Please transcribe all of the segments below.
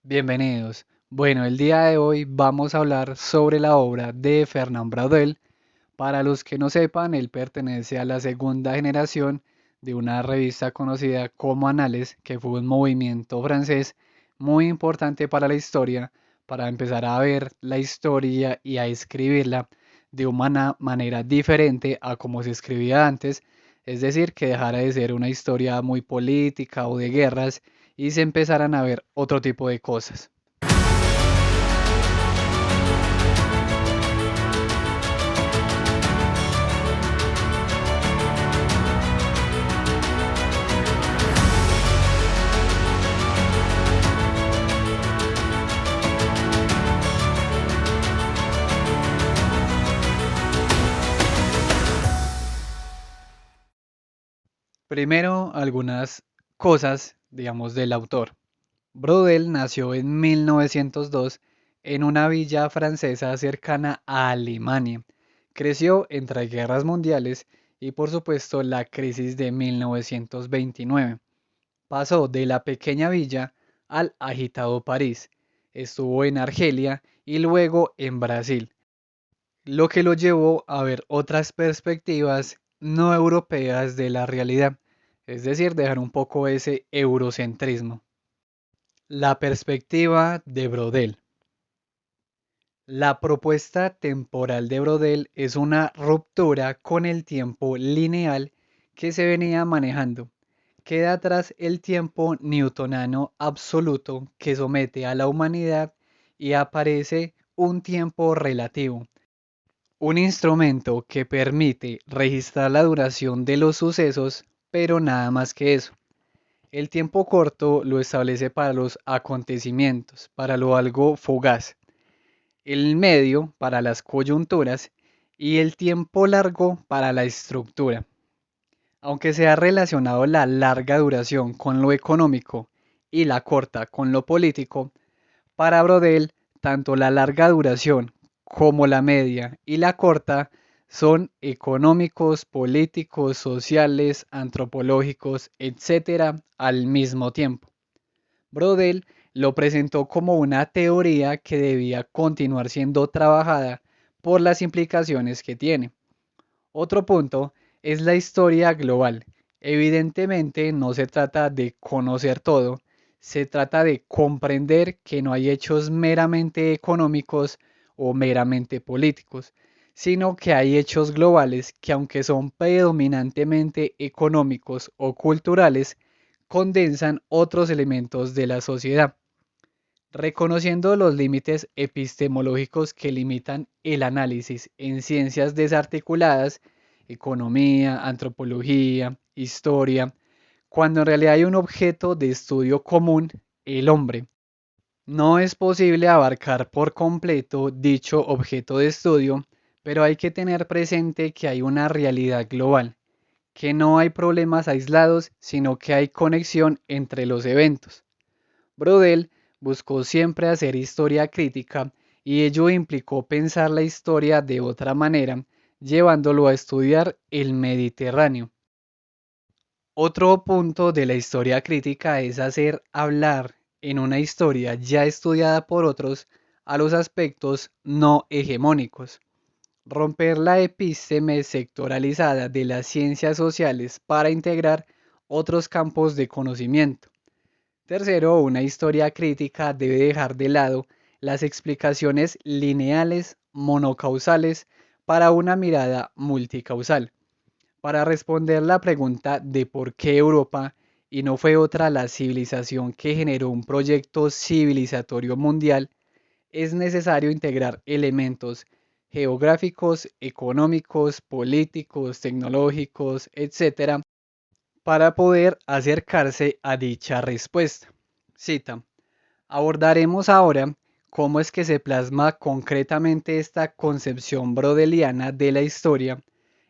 Bienvenidos. Bueno, el día de hoy vamos a hablar sobre la obra de Fernand Braudel. Para los que no sepan, él pertenece a la segunda generación de una revista conocida como Annales, que fue un movimiento francés muy importante para la historia, para empezar a ver la historia y a escribirla de una manera diferente a como se escribía antes, es decir, que dejara de ser una historia muy política o de guerras y se empezaran a ver otro tipo de cosas. Primero, algunas cosas, digamos, del autor. Braudel nació en 1902 en una villa francesa cercana a Alemania. Creció entre guerras mundiales y por supuesto la crisis de 1929. Pasó de la pequeña villa al agitado París. Estuvo en Argelia y luego en Brasil, lo que lo llevó a ver otras perspectivas no europeas de la realidad, es decir, dejar un poco ese eurocentrismo. La perspectiva de Brodel. La propuesta temporal de Brodel es una ruptura con el tiempo lineal que se venía manejando. Queda atrás el tiempo newtonano absoluto que somete a la humanidad y aparece un tiempo relativo, un instrumento que permite registrar la duración de los sucesos, pero nada más que eso. El tiempo corto lo establece para los acontecimientos, para lo algo fugaz, el medio para las coyunturas y el tiempo largo para la estructura. Aunque se ha relacionado la larga duración con lo económico y la corta con lo político, para Brodel tanto la larga duración como la media y la corta son económicos, políticos, sociales, antropológicos, etcétera, al mismo tiempo. Brodel lo presentó como una teoría que debía continuar siendo trabajada por las implicaciones que tiene. Otro punto es la historia global. Evidentemente no se trata de conocer todo, se trata de comprender que no hay hechos meramente económicos o meramente políticos, sino que hay hechos globales que aunque son predominantemente económicos o culturales, condensan otros elementos de la sociedad, reconociendo los límites epistemológicos que limitan el análisis en ciencias desarticuladas, economía, antropología, historia, cuando en realidad hay un objeto de estudio común, el hombre. No es posible abarcar por completo dicho objeto de estudio, pero hay que tener presente que hay una realidad global, que no hay problemas aislados, sino que hay conexión entre los eventos. Brodel buscó siempre hacer historia crítica y ello implicó pensar la historia de otra manera, llevándolo a estudiar el Mediterráneo. Otro punto de la historia crítica es hacer hablar en una historia ya estudiada por otros a los aspectos no hegemónicos, romper la episteme sectoralizada de las ciencias sociales para integrar otros campos de conocimiento. Tercero, una historia crítica debe dejar de lado las explicaciones lineales monocausales para una mirada multicausal. Para responder la pregunta de por qué Europa y no fue otra la civilización que generó un proyecto civilizatorio mundial, es necesario integrar elementos geográficos, económicos, políticos, tecnológicos, etcétera, para poder acercarse a dicha respuesta. Cita. Abordaremos ahora cómo es que se plasma concretamente esta concepción brodeliana de la historia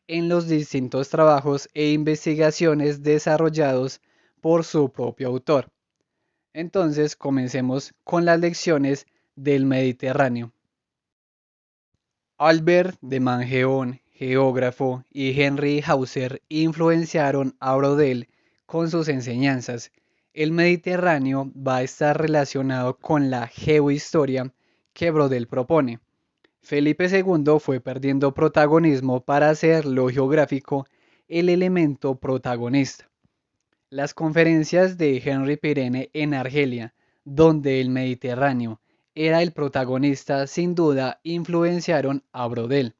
en los distintos trabajos e investigaciones desarrollados por su propio autor. Entonces, comencemos con las lecciones del Mediterráneo. Albert de Mangeón, geógrafo, y Henry Hauser influenciaron a Brodel con sus enseñanzas. El Mediterráneo va a estar relacionado con la geohistoria que Brodel propone. Felipe II fue perdiendo protagonismo para hacer lo geográfico el elemento protagonista. Las conferencias de Henri Pirenne en Argelia, donde el Mediterráneo era el protagonista, sin duda influenciaron a Brodel.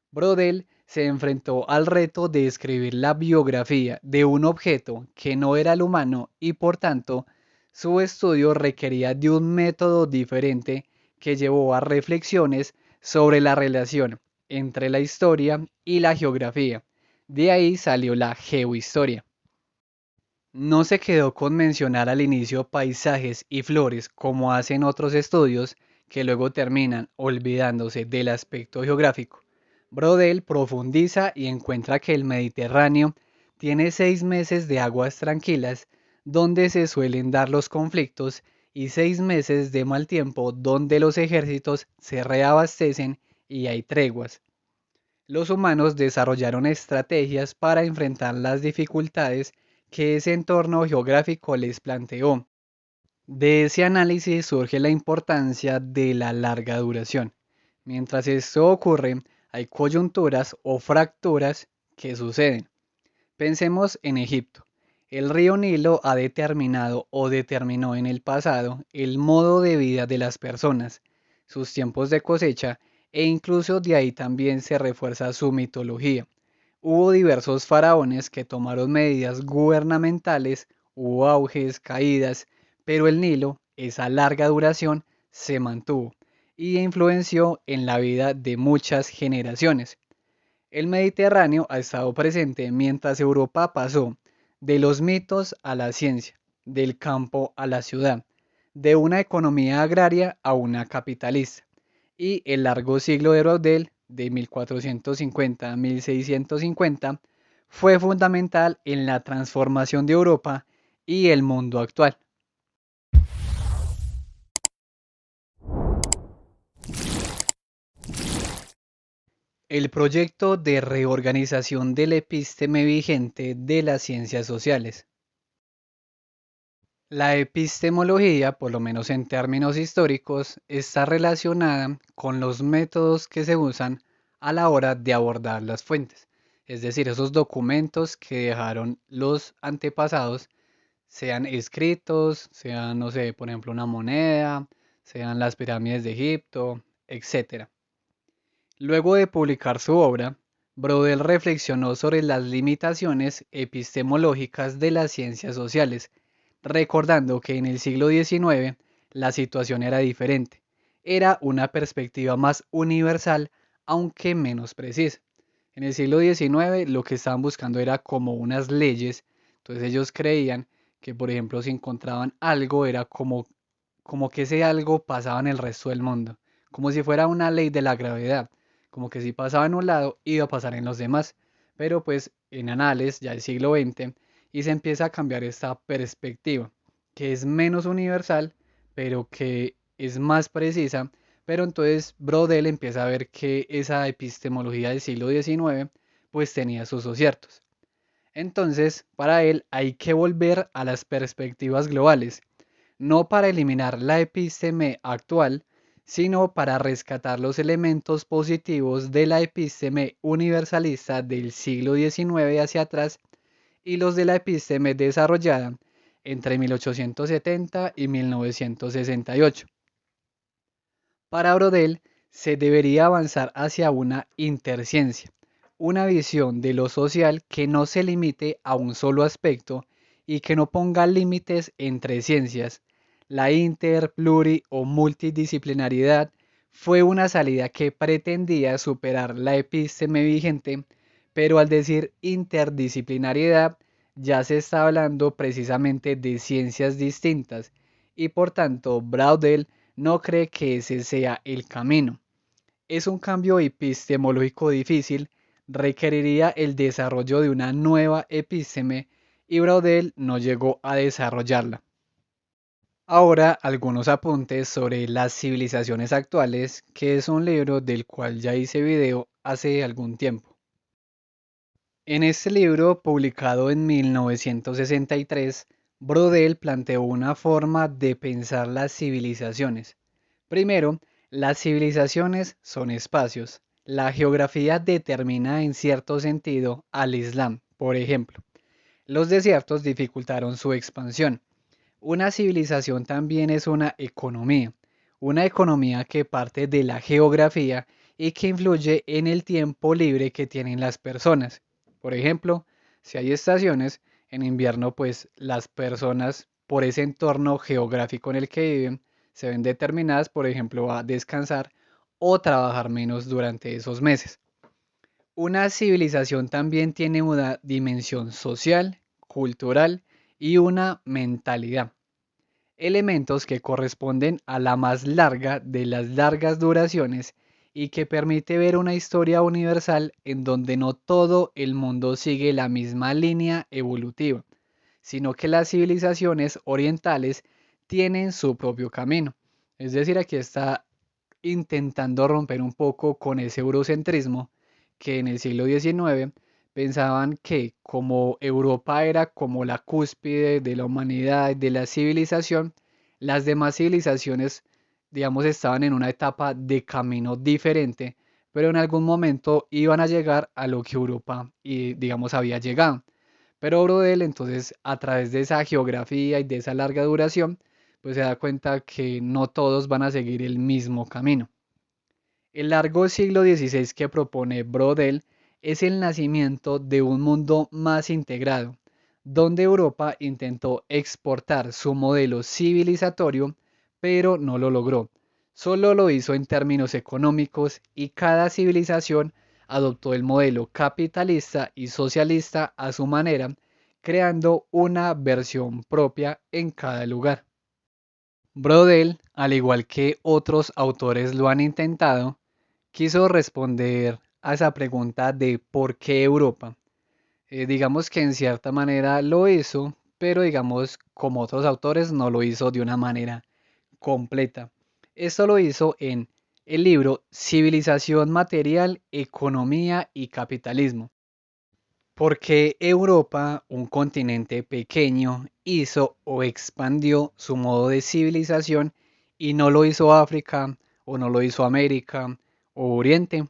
Brodel se enfrentó al reto de escribir la biografía de un objeto que no era el humano y por tanto su estudio requería de un método diferente que llevó a reflexiones sobre la relación entre la historia y la geografía. De ahí salió la geohistoria. No se quedó con mencionar al inicio paisajes y flores como hacen otros estudios que luego terminan olvidándose del aspecto geográfico. Brodel profundiza y encuentra que el Mediterráneo tiene 6 meses de aguas tranquilas donde se suelen dar los conflictos y 6 meses de mal tiempo donde los ejércitos se reabastecen y hay treguas. Los humanos desarrollaron estrategias para enfrentar las dificultades que ese entorno geográfico les planteó. De ese análisis surge la importancia de la larga duración. Mientras esto ocurre, hay coyunturas o fracturas que suceden. Pensemos en Egipto. El río Nilo ha determinado o determinó en el pasado el modo de vida de las personas, sus tiempos de cosecha e incluso de ahí también se refuerza su mitología. Hubo diversos faraones que tomaron medidas gubernamentales, hubo auges, caídas, pero el Nilo, esa larga duración, se mantuvo y influenció en la vida de muchas generaciones. El Mediterráneo ha estado presente mientras Europa pasó de los mitos a la ciencia, del campo a la ciudad, de una economía agraria a una capitalista. Y el largo siglo de Brodel, de 1450 a 1650, fue fundamental en la transformación de Europa y el mundo actual. El proyecto de reorganización del epísteme vigente de las ciencias sociales. La epistemología, por lo menos en términos históricos, está relacionada con los métodos que se usan a la hora de abordar las fuentes, es decir, esos documentos que dejaron los antepasados, sean escritos, sean, no sé, por ejemplo, una moneda, sean las pirámides de Egipto, etc. Luego de publicar su obra, Brodel reflexionó sobre las limitaciones epistemológicas de las ciencias sociales, recordando que en el siglo XIX la situación era diferente. Era una perspectiva más universal, aunque menos precisa. En el siglo XIX lo que estaban buscando era como unas leyes, entonces ellos creían que, por ejemplo, si encontraban algo, era como que ese algo pasaba en el resto del mundo, como si fuera una ley de la gravedad, como que si pasaba en un lado, iba a pasar en los demás. Pero pues en Anales, ya del siglo XX, y se empieza a cambiar esta perspectiva, que es menos universal, pero que es más precisa. Pero entonces Brodel empieza a ver que esa epistemología del siglo XIX pues tenía sus aciertos. Entonces, para él hay que volver a las perspectivas globales, no para eliminar la epísteme actual, sino para rescatar los elementos positivos de la epísteme universalista del siglo XIX hacia atrás y los de la epísteme desarrollada entre 1870 y 1968. Para Brodel, se debería avanzar hacia una interciencia, una visión de lo social que no se limite a un solo aspecto y que no ponga límites entre ciencias. La inter, pluri o multidisciplinariedad fue una salida que pretendía superar la epísteme vigente, pero al decir interdisciplinariedad ya se está hablando precisamente de ciencias distintas y por tanto Braudel no cree que ese sea el camino. Es un cambio epistemológico difícil, requeriría el desarrollo de una nueva epísteme y Braudel no llegó a desarrollarla. Ahora algunos apuntes sobre las civilizaciones actuales, que es un libro del cual ya hice video hace algún tiempo. En este libro, publicado en 1963, Brodel planteó una forma de pensar las civilizaciones. Primero, las civilizaciones son espacios. La geografía determina en cierto sentido al Islam, por ejemplo. Los desiertos dificultaron su expansión. Una civilización también es una economía que parte de la geografía y que influye en el tiempo libre que tienen las personas. Por ejemplo, si hay estaciones, en invierno pues las personas por ese entorno geográfico en el que viven se ven determinadas, por ejemplo, a descansar o trabajar menos durante esos meses. Una civilización también tiene una dimensión social, cultural y una mentalidad, elementos que corresponden a la más larga de las largas duraciones y que permite ver una historia universal en donde no todo el mundo sigue la misma línea evolutiva, sino que las civilizaciones orientales tienen su propio camino. Es decir, aquí está intentando romper un poco con ese eurocentrismo que en el siglo XIX pensaban que como Europa era como la cúspide de la humanidad, de la civilización, las demás civilizaciones, digamos, estaban en una etapa de camino diferente, pero en algún momento iban a llegar a lo que Europa, y, digamos, había llegado. Pero Brodel, entonces, a través de esa geografía y de esa larga duración, pues se da cuenta que no todos van a seguir el mismo camino. El largo siglo XVI que propone Brodel es el nacimiento de un mundo más integrado, donde Europa intentó exportar su modelo civilizatorio, pero no lo logró. Solo lo hizo en términos económicos y cada civilización adoptó el modelo capitalista y socialista a su manera, creando una versión propia en cada lugar. Brodel, al igual que otros autores lo han intentado, quiso responder a esa pregunta de por qué Europa. Digamos que en cierta manera lo hizo, pero digamos como otros autores no lo hizo de una manera completa. Esto lo hizo en el libro Civilización Material, Economía y Capitalismo. Porque Europa, un continente pequeño, hizo o expandió su modo de civilización y no lo hizo África o no lo hizo América o Oriente.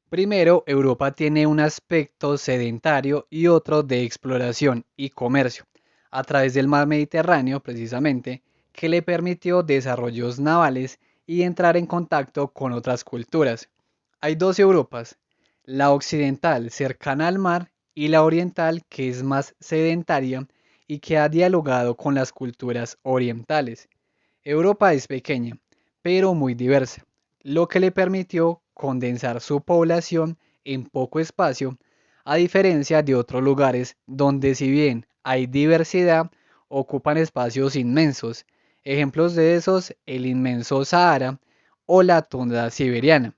Primero, Europa tiene un aspecto sedentario y otro de exploración y comercio, a través del mar Mediterráneo precisamente, que le permitió desarrollos navales y entrar en contacto con otras culturas. Hay dos Europas, la occidental cercana al mar y la oriental que es más sedentaria y que ha dialogado con las culturas orientales. Europa es pequeña, pero muy diversa, lo que le permitió condensar su población en poco espacio, a diferencia de otros lugares donde si bien hay diversidad, ocupan espacios inmensos. Ejemplos de esos, el inmenso Sahara o la tundra siberiana.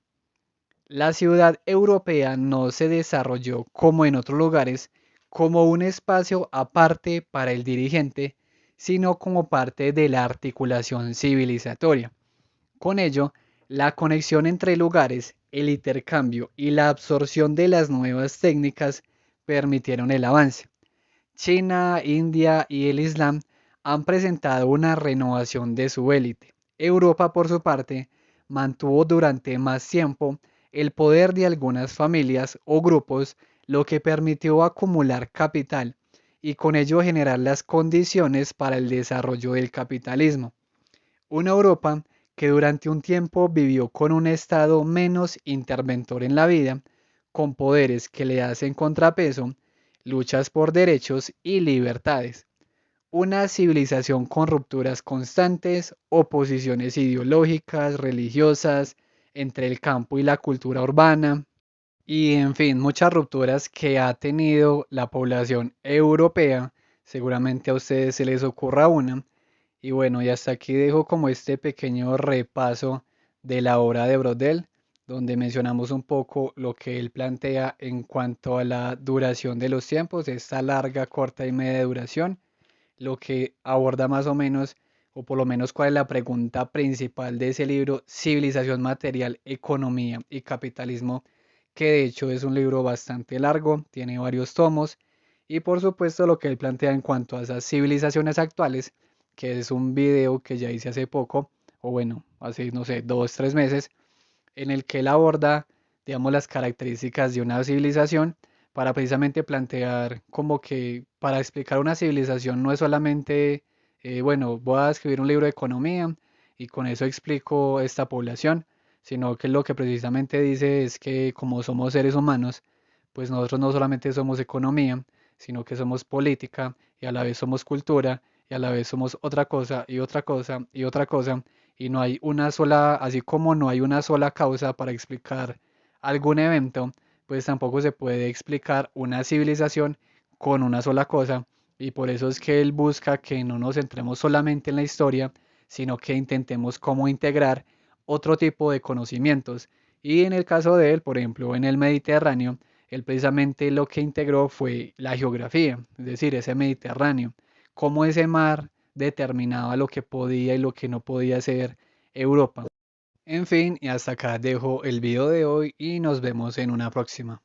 La ciudad europea no se desarrolló como en otros lugares, como un espacio aparte para el dirigente, sino como parte de la articulación civilizatoria. Con ello, la conexión entre lugares, el intercambio y la absorción de las nuevas técnicas permitieron el avance. China, India y el Islam han presentado una renovación de su élite. Europa, por su parte, mantuvo durante más tiempo el poder de algunas familias o grupos, lo que permitió acumular capital y con ello generar las condiciones para el desarrollo del capitalismo. Una Europa que durante un tiempo vivió con un Estado menos interventor en la vida, con poderes que le hacen contrapeso, luchas por derechos y libertades. Una civilización con rupturas constantes, oposiciones ideológicas, religiosas, entre el campo y la cultura urbana, y en fin, muchas rupturas que ha tenido la población europea. Seguramente a ustedes se les ocurra una. Y bueno, y hasta aquí dejo como este pequeño repaso de la obra de Brodel, donde mencionamos un poco lo que él plantea en cuanto a la duración de los tiempos, esta larga, corta y media duración, lo que aborda más o menos, o por lo menos cuál es la pregunta principal de ese libro, Civilización Material, Economía y Capitalismo, que de hecho es un libro bastante largo, tiene varios tomos Y por supuesto lo que él plantea en cuanto a esas civilizaciones actuales, que es un video que ya hice hace poco, o bueno, hace no sé, 2, 3 meses, en el que él aborda, digamos, las características de una civilización para precisamente plantear como que para explicar una civilización no es solamente, bueno, voy a escribir un libro de economía y con eso explico esta población, sino que lo que precisamente dice es que como somos seres humanos, pues nosotros no solamente somos economía, sino que somos política y a la vez somos cultura y a la vez somos otra cosa y otra cosa y otra cosa y no hay una sola, así como no hay una sola causa para explicar algún evento, pues tampoco se puede explicar una civilización con una sola cosa y por eso es que él busca que no nos centremos solamente en la historia, sino que intentemos cómo integrar otro tipo de conocimientos. Y en el caso de él, por ejemplo, en el Mediterráneo, él precisamente lo que integró fue la geografía, es decir, ese Mediterráneo, cómo ese mar determinaba lo que podía y lo que no podía hacer Europa. En fin, y hasta acá dejo el video de hoy y nos vemos en una próxima.